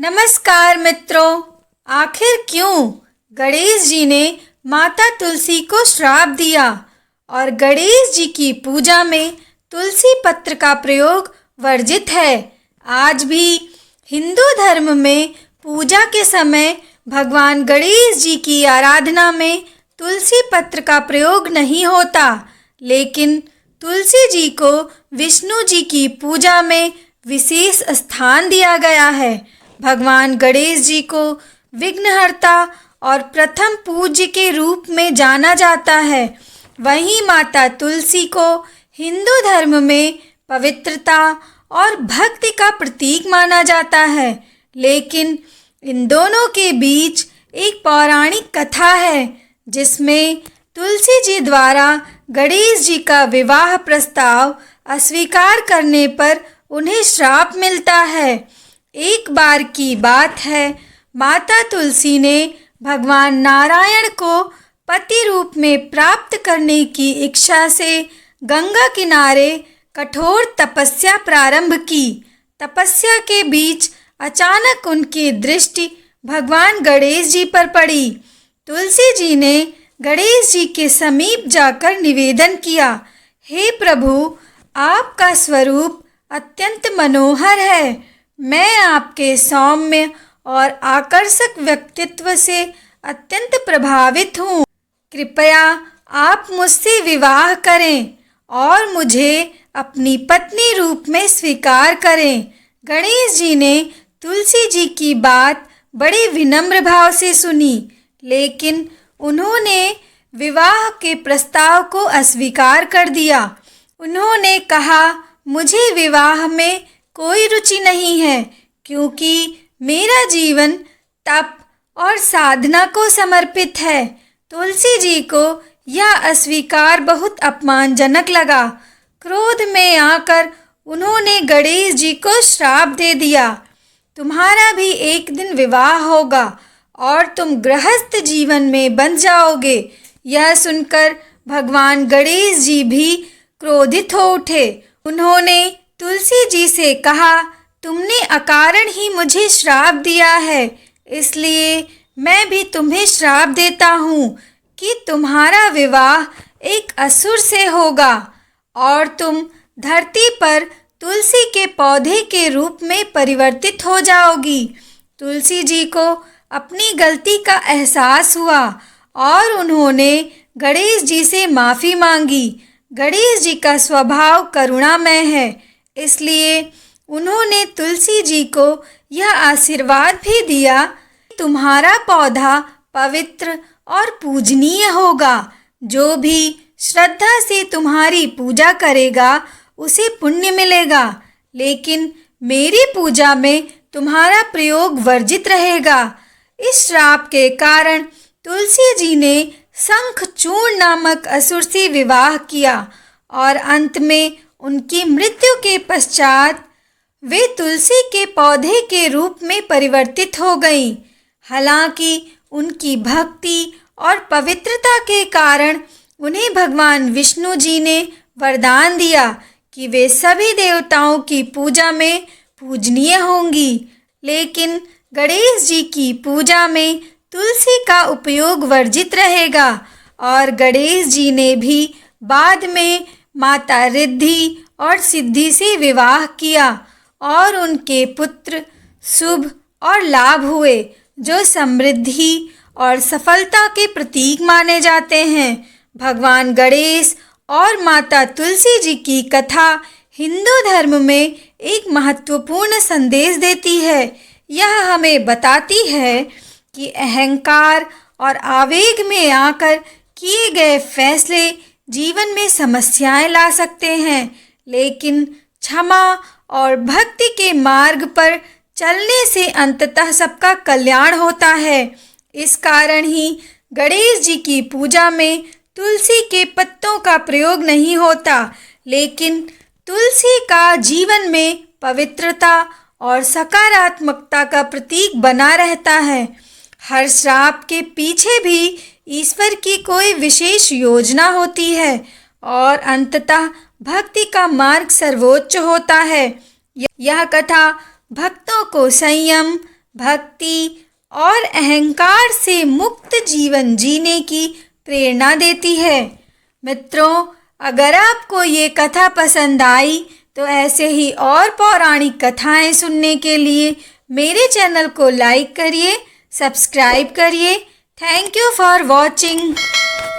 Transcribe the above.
नमस्कार मित्रों। आखिर क्यों गणेश जी ने माता तुलसी को श्राप दिया और गणेश जी की पूजा में तुलसी पत्र का प्रयोग वर्जित है। आज भी हिंदू धर्म में पूजा के समय भगवान गणेश जी की आराधना में तुलसी पत्र का प्रयोग नहीं होता, लेकिन तुलसी जी को विष्णु जी की पूजा में विशेष स्थान दिया गया है। भगवान गणेश जी को विघ्नहर्ता और प्रथम पूज्य के रूप में जाना जाता है। वहीं माता तुलसी को हिंदू धर्म में पवित्रता और भक्ति का प्रतीक माना जाता है। लेकिन इन दोनों के बीच एक पौराणिक कथा है, जिसमें तुलसी जी द्वारा गणेश जी का विवाह प्रस्ताव अस्वीकार करने पर उन्हें श्राप मिलता है। एक बार की बात है, माता तुलसी ने भगवान नारायण को पति रूप में प्राप्त करने की इच्छा से गंगा किनारे कठोर तपस्या प्रारंभ की। तपस्या के बीच अचानक उनकी दृष्टि भगवान गणेश जी पर पड़ी। तुलसी जी ने गणेश जी के समीप जाकर निवेदन किया, हे प्रभु, आपका स्वरूप अत्यंत मनोहर है। मैं आपके सौम्य और आकर्षक व्यक्तित्व से अत्यंत प्रभावित हूँ। कृपया आप मुझसे विवाह करें और मुझे अपनी पत्नी रूप में स्वीकार करें। गणेश जी ने तुलसी जी की बात बड़े विनम्र भाव से सुनी, लेकिन उन्होंने विवाह के प्रस्ताव को अस्वीकार कर दिया। उन्होंने कहा, मुझे विवाह में कोई रुचि नहीं है, क्योंकि मेरा जीवन तप और साधना को समर्पित है। तुलसी जी को यह अस्वीकार बहुत अपमानजनक लगा। क्रोध में आकर उन्होंने गणेश जी को श्राप दे दिया, तुम्हारा भी एक दिन विवाह होगा और तुम गृहस्थ जीवन में बंध जाओगे। यह सुनकर भगवान गणेश जी भी क्रोधित हो उठे। उन्होंने तुलसी जी से कहा, तुमने अकारण ही मुझे श्राप दिया है, इसलिए मैं भी तुम्हें श्राप देता हूँ कि तुम्हारा विवाह एक असुर से होगा और तुम धरती पर तुलसी के पौधे के रूप में परिवर्तित हो जाओगी। तुलसी जी को अपनी गलती का एहसास हुआ और उन्होंने गणेश जी से माफ़ी मांगी। गणेश जी का स्वभाव करुणामय है, इसलिए उन्होंने तुलसी जी को यह आशीर्वाद भी दिया, तुम्हारा पौधा पवित्र और पूजनीय होगा। जो भी श्रद्धा से तुम्हारी पूजा करेगा उसे पुण्य मिलेगा, लेकिन मेरी पूजा में तुम्हारा प्रयोग वर्जित रहेगा। इस श्राप के कारण तुलसी जी ने शंखचूर्ण नामक असुर से विवाह किया और अंत में उनकी मृत्यु के पश्चात वे तुलसी के पौधे के रूप में परिवर्तित हो गईं। हालांकि उनकी भक्ति और पवित्रता के कारण उन्हें भगवान विष्णु जी ने वरदान दिया कि वे सभी देवताओं की पूजा में पूजनीय होंगी। लेकिन गणेश जी की पूजा में तुलसी का उपयोग वर्जित रहेगा और गणेश जी ने भी बाद में माता रिद्धि और सिद्धि से विवाह किया और उनके पुत्र शुभ और लाभ हुए, जो समृद्धि और सफलता के प्रतीक माने जाते हैं। भगवान गणेश और माता तुलसी जी की कथा हिंदू धर्म में एक महत्वपूर्ण संदेश देती है। यह हमें बताती है कि अहंकार और आवेग में आकर किए गए फैसले जीवन में समस्याएं ला सकते हैं, लेकिन क्षमा और भक्ति के मार्ग पर चलने से अंततः सबका कल्याण होता है। इस कारण ही गणेश जी की पूजा में तुलसी के पत्तों का प्रयोग नहीं होता, लेकिन तुलसी का जीवन में पवित्रता और सकारात्मकता का प्रतीक बना रहता है। हर श्राप के पीछे भी ईश्वर की कोई विशेष योजना होती है और अंततः भक्ति का मार्ग सर्वोच्च होता है। यह कथा भक्तों को संयम, भक्ति और अहंकार से मुक्त जीवन जीने की प्रेरणा देती है। मित्रों, अगर आपको ये कथा पसंद आई तो ऐसे ही और पौराणिक कथाएं सुनने के लिए मेरे चैनल को लाइक करिए, सब्सक्राइब करिए। Thank you for watching.